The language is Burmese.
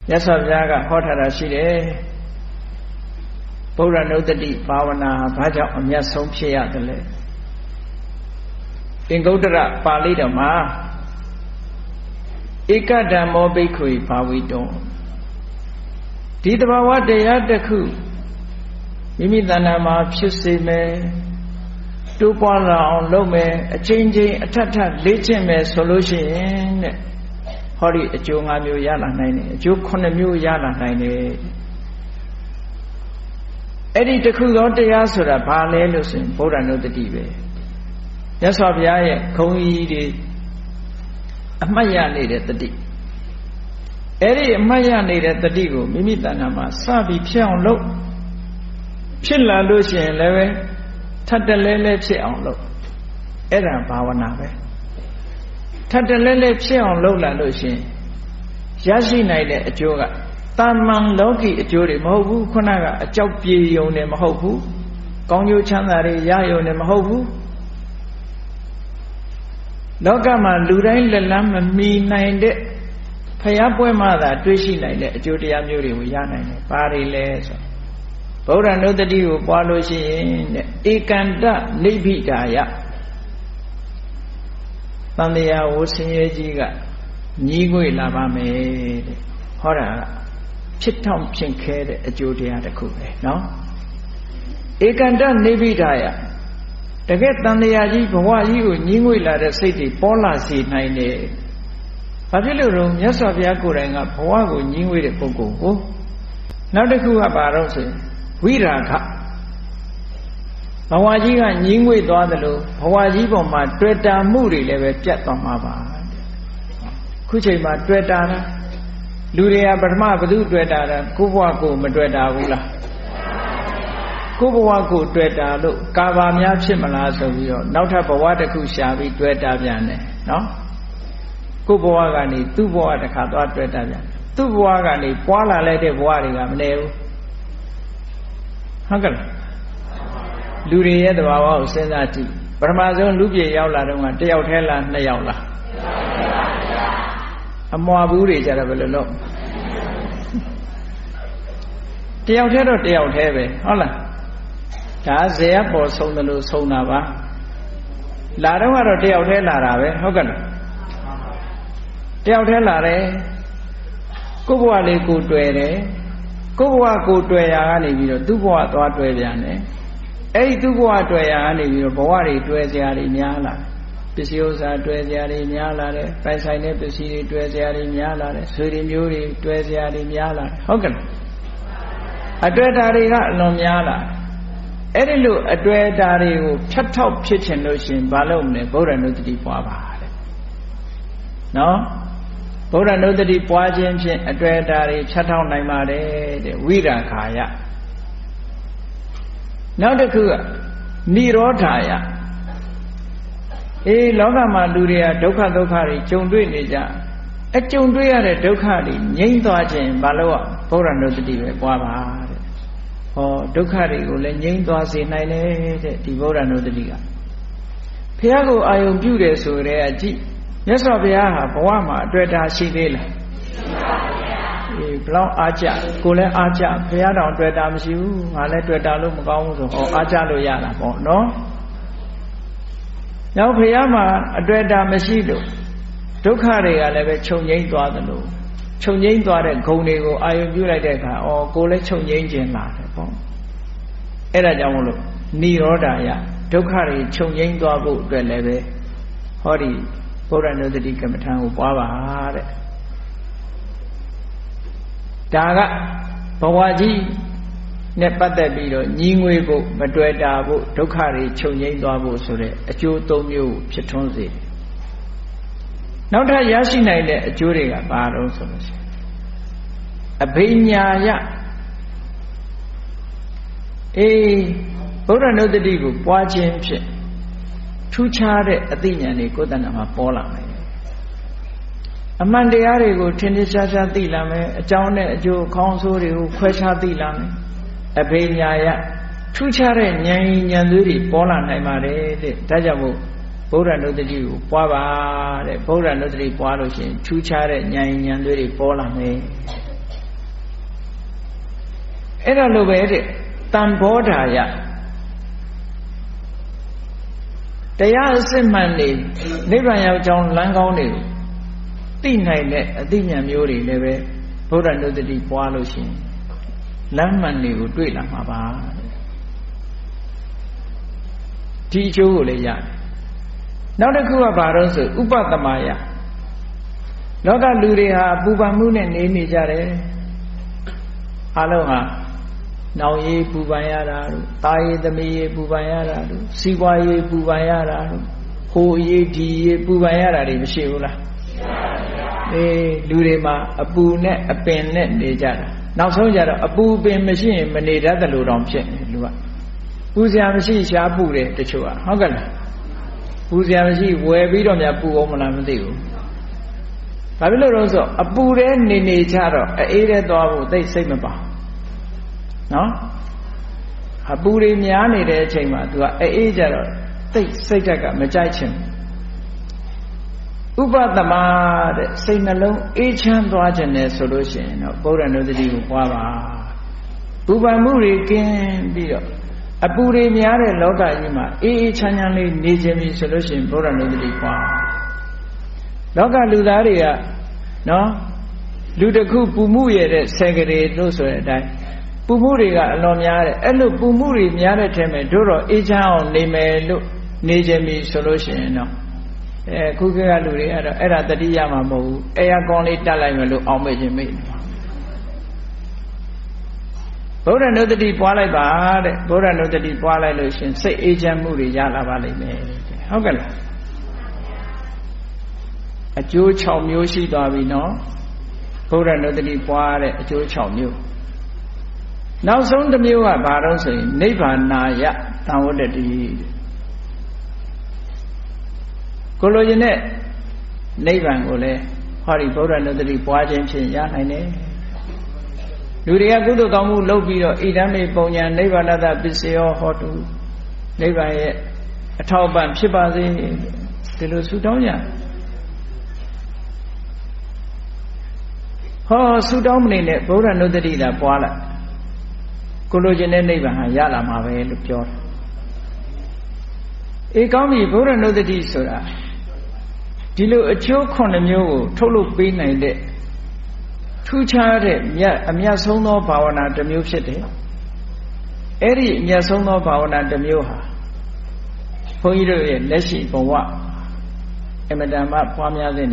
မြတ်စွာဘုရားကဟောထားတာရှိတယ်ဗုဒ္ဓနုတ္တိဘာဝနာဘာကြောင့်အမြတ်ဆုံးဖြစ်ရတယ်လဲသင်္ကုတ္တရပါဠိတော်မှာဧကဓမ္မောဘိက္ခွေဘာဝိတောဒီတဘာဝတရားတစ်ခုမိမိတဏ္ဍာမှာဖြစ်စေမယ်တိုးပွားလာအောင်လုပ်မယ်အချင်းချင်းအထက်ထပ်လေ့ကျင့်မယ်ဆိုလို့ရှိရင်တဲ့ဟောဒီအကျိုး၅မျိုးရလာနိုင်တယ်အကျိုး9မျိုးရလာနိုင်တယ်အဲ့ဒီတစ်ခုသောတရားဆိုတာဘာလဲလို့ဆိုရင်ဗုဒ္ဓနုတ္တိပဲမြတ်စွာဘုရားရဲ့ခုံကြီးတွေအမှတ်ရနေတဲ့တတိအဲ့ဒီအမှတ်ရနေတဲ့တတိကိုမိမိတဏ္ဍာမှာစပြီးဖြစ်အောင်လုပ်ဖြစ်လာလို့ရှိရင်လည်းပဲထပ်တလဲလဲဖြစ်အောင်လုပ်အဲ့ဒါဘာဝနာပဲထပ်တလဲလဲဖြစ်အောင်လုပ်လာလို့ရှိရင်ရရှိနိုင်တဲ့အကျိုးကတာမန်လောကီအကျိုးတွေမဟုတ်ဘူးခုနကအကြောက်ပြေယုံတယ်မဟုတ်ဘူးကောင်းကျိုးချမ်းသာတွေရယုံတယ်မဟုတ်ဘူးလောကမှာလူတိုင်းလက်လန်းမမီနိုင်တဲ့ဖယားပွဲမှသာတွေးရှိနိုင်တဲ့အကျိုးတရားမျိုးတွေကိုရနိုင်တယ်။ဘာတွေလဲဆိုဗုဒ္ဓနုတ္တိကိုပွားလို့ရှိရင်တဲ့ဧကန္တနိဗ္ဗိဒါယသံဃာဝဆင်းရဲကြီးကညီးငွေလာပါမယ်တဲ့ဟောတာဖြစ်ထောင်ဖြစ်ခဲတဲ့အကျိုးတရားတစ်ခုပဲနော်ဧကန္တနိဗ္ဗိဒါယတကယ်တန်တရားကြီးဘဝကြီးကိုညီးငွေလာတဲ့စိတ်တွေပေါ်လာစေနိုင်တယ်။ဘာဖြစ်လို့လဲမြတ်စွာဘုရားကိုယ်တိုင်ကဘဝကိုညီးငွေတဲ့ပုဂ္ဂိုလ်ကိုနောက်တစ်ခုကဘာလို့ဆိုရင်ဝိရာဂဘဝကြီးကညီးငွေသွားတယ်လို့ဘဝကြီးပေါ်မှာတွေ့တာမှုတွေလည်းပဲပြတ်သွားမှာပါ။ခုချိန်မှာတွေ့တာလူတွေကပထမဘယ်သူတွေ့တာလဲကိုယ့်ဘဝကိုမတွေ့တာဘူးလားကိုယ်ဘဝကိုတွေ့တာလို့ကာဘာများဖြစ်မလားဆိုပြီးတော့နောက်ထပ်ဘဝတစ်ခုရှာပြီးတွေ့တာပြန်တယ်နော်ကိုယ်ဘဝကနေသူ့ဘဝတစ်ခါသွားတွေ့တာပြန်သူ့ဘဝကနေပွားလာလိုက်တဲ့ဘဝတွေကမနေဘူးဟုတ်ကဲ့လူတွေရဲ့သဘာဝကိုစဉ်းစားကြည့်ပထမဆုံးလူပြေရောက်လာတော့ကတစ်ယောက်ထဲလားနှစ်ယောက်လားအမွာဘူးတွေကြတော့ဘယ်လိုလုပ်တယောက်ထဲတော့တယောက်ထဲပဲဟုတ်လားဒါဇေယပေါ်ဆုံးတယ်လို့ဆုံးတာပါလာတော့ကတော့တယောက်ထဲလာတာပဲဟုတ်ကဲ့လားတယောက်ထဲလာတယ်ကိုယ့်ဘဝလေးကိုတွေ့တယ်ကိုယ့်ဘဝကိုတွေ့ရာကနေပြီးတော့သူ့ဘဝသွားတွေ့ပြန်တယ်အဲ့ဒီသူ့ဘဝတွေ့ရာကနေပြီးတော့ဘဝတွေတွေ့စရာတွေများလာပစ္စည်းဥစ္စာတွေ့စရာတွေများလာတယ်ပိုင်ဆိုင်တဲ့ပစ္စည်းတွေတွေ့စရာတွေများလာတယ်ဆွေတွေမျိုးတွေတွေ့စရာတွေများလာတယ်ဟုတ်ကဲ့လားအတွေ့အတာတွေကအလွန်များလာအဲ့ဒီလိုအတွေ့အတာတွေကိုဖြတ်ထောက်ဖြစ်ချင်လို့ရှင်ဘာလို့မလဲဗုဒ္ဓနုတ္တိပွားပါတဲ့နော်ဗုဒ္ဓနုတ္တိပွားခြင်းဖြင့်အတွေ့အတာတွေဖြတ်ထောက်နိုင်ပါတယ်တဲ့ဝိရာခာယနောက်တစ်ခုကနိရောဓာယလောကမှာလူတွေကဒုက္ခတွေကြုံတွေ့နေကြအကြုံတွေ့ရတဲ့ဒုက္ခတွေငြိမ်းသွားခြင်းဘာလို့ဗုဒ္ဓနုတ္တိပဲပွားပါတဲ့ဟောဒုက္ခတွေကိုလည်းငြိမ်းသွားစေနိုင်တယ်တဲ့ဒီဗုဒ္ဓနုတ္တိကဘုရားကိုအာယုံပြုတယ်ဆိုတဲ့အကြည့်မြတ်စွာဘုရားဟာဘဝမှာအတွေ့အတာရှိသေးလားရှိပါဘူးဘလောက်အားကြကိုလည်းအားကြဘုရားတောင်တွေ့တာမရှိဘူးငါလည်းတွေ့တာလို့မကောင်းဘူးဆိုဟောအားကြလို့ရတာပေါ့နော်နောက်ဘုရားမှာအတွေ့အတာမရှိလို့ဒုက္ခတွေကလည်းပဲချုပ်ငြိမ်းသွားသလိုချုပ်ငြိမ်းသွားတဲ့ဂုဏ်တွေကိုအာရုံပြုလိုက်တဲ့အခါကိုလည်းချုပ်ငြိမ်းခြင်းလာတယ်ပေါ့အဲ့ဒါကြောင့်မလို့နိရောဓာယဒုက္ခတွေချုပ်ငြိမ်းသွားဖို့အတွက်လည်းပဲဟောဒီဗုဒ္ဓနုတ္တိကမ္မထာကိုပွားပါတဲ့ဒါကဘဝကြီးနဲ့ပတ်သက်ပြီးတော့ညီငွေဖို့မတွေ့တာဖို့ဒုက္ခတွေချုပ်ငြိမ်းသွားဖို့ဆိုတဲ့အကျိုး၃မျိုးဖြစ်ထွန်းစေတယ်နောက်ထပ်ရရှိနိုင်တဲ့အကျိုးတွေကဘာလို့ဆိုလို့ရှိရင်အဘိညာယဗုဒ္ဓနုတ္တိကိုပွားခြင်းဖြင့်ထူးခြားတဲ့အသိဉာဏ်တွေကိုယ်တဏ္ဍာမှာပေါ်လာမယ်အမှန်တရားတွေကိုထင်ထင်ရှားရှားသိလာမယ်အကြောင်းနဲ့အကျိုးခေါင်းဆိုးတွေကိုခွဲခြားသိလာမယ်အဘိညာယထူးခြားတဲ့ဉာဏ်ဉာဏ်သွေးတွေပေါ်လာနိုင်ပါတယ်တဲ့ဒါကြောင့်မို့ဗုဒ္ဓနုတ္တိကိုပွားပါတဲ့ဗုဒ္ဓနုတ္တိပွားလို့ရှိရင်ထူးခြားတဲ့ဉာဏ်ဉာဏ်သွေးတွေပေါ်လာမယ် အဲ့ဒါလိုပဲတဲ့တန်ဘောဓာယတရားအစစ်မှန်နေနိဗ္ဗာန်ရောက်ကြောင်းလမ်းကောင်းတွေသိနိုင်တဲ့အသိဉာဏ်မျိုးတွေလည်းပဲဗုဒ္ဓနုတ္တိပွားလို့ရှိရင်လမ်းမှန်တွေကိုတွေ့လာမှာပါဒီအကျိုးကိုလည်းရတယ်နောက်တစ်ခုကဘာလို့ဆိုဥပတမယလောကလူတွေဟာပူပန်မှုနဲ့နေကြတယ်အလုံးဟာနောင်ရေးပူပန်ရတာတို့တာရေးသမီးရေးပူပန်ရတာတို့စီးပွားရေးပူပန်ရတာတို့ဟိုရေးဒီရေးပူပန်ရတာတွေမရှိဘူးလားရှိပါဘူးလူတွေမှာအပူနဲ့အပင်နဲ့နေကြတာနောက်ဆုံးကြတော့အပူပင်မရှိရင်မနေတတ်တယ်လို့တောင်ဖြစ်နေလူကပူစရာမရှိရှားပူတယ်တချို့ကဟုတ်ကဲ့လားပူစရာမရှိဝယ်ပြီးတော့များပူအောင်မလားမသိဘူးဘာဖြစ်လို့လဲဆိုတော့အပူထဲနေကြတော့အေးထဲသွားဖို့သိစိတ်မပါနော်အပူတွေများနေတဲ့အချိန်မှာ तू ကအေးကြတော့သိစိတ်ဓာတ်ကမကြိုက်ချင်ဥပတမတဲ့စိတ်နှလုံးအေးချမ်းသွားခြင်းနဲ့ဆိုလို့ရှိရင်တော့ဗုဒ္ဓနုတ္တိကိုပွားပါပူပန်မှုတွေကင်းပြီးတော့အပူတွေများတဲ့လောကကြီးမှာအေးအေးချမ်းချမ်းလေးနေခြင်းပြီဆိုလို့ရှိရင်ဗုဒ္ဓနုတ္တိပွားလောကလူသားတွေကနော်လူတစ်ခုပူမှုရတဲ့ဆယ်ကလေးလို့ဆိုတဲ့အတိုင်းပူမှုတွေကအလွန်များတယ်အဲ့လိုပူမှုတွေများတဲ့ထဲမှာတို့တော့အေးချမ်းအောင်နေမယ်လို့နေခြင်းပြီဆိုလို့ရှိရင်တော့ခုခေတ်ကလူတွေကတော့အဲ့ဒါတတိယမှာမဟုတ်ဘူးအဲယာကွန်လေးတက်လိုက်မယ်လို့အောင်မေ့ခြင်းမေ့ဗုဒ္ဓနုတ္တိပွားလိုက်ပါတဲ့ဗုဒ္ဓနုတ္တိပွားလိုက်လို့ရှင်စိတ်အေးချမ်းမှုတွေရလာပါလိမ့်မယ်ဟုတ်ကဲ့လားအကျိုး6မျိုးရှိသွားပြီနော်ဗုဒ္ဓနုတ္တိပွားတဲ့အကျိုး6မျိုးနောက်ဆုံးတစ်မျိုးကဘာလို့ဆိုရင်နိဗ္ဗာနာယသံဝတ္တတိကိုလိုချင်တဲ့နိဗ္ဗာန်ကိုလည်းဟောဒီဗုဒ္ဓနုတ္တိပွားခြင်းဖြင့်ရနိုင်တယ်လူတွေကကုသိုလ်ကောင်းမှုလုပ်ပြီးတော့ဣဒံမေပုံညာနိဗ္ဗာနတပစ္စယောဟောတုနိဗ္ဗာန်ရဲ့အထောက်အပံ့ဖြစ်ပါစေဒီလိုဆုတောင်းကြဟောဆုတောင်းမနေနဲ့ဗုဒ္ဓနုတ္တိသာပွားလိုက်ကိုလိုချင်တဲ့နိဗ္ဗာန်ဟာရလာမှာပဲလို့ပြောတယ်အေးကောင်းပြီဗုဒ္ဓနုတ္တိဆိုတာဒီလိုအကျိုး9မျိုးကိုထုတ်လုပ်ပေးနိုင်တဲ့ထူးခြားတဲ့အမြတ်ဆုံးသောဘာဝနာတစ်မျိုးဖြစ်တယ်အဲ့ဒီအမြတ်ဆုံးသောဘာဝနာတစ်မျိုးဟာဘုန်းကြီးတို့ရဲ့လက်ရှိဘဝအမတန်မှပွားများတဲ့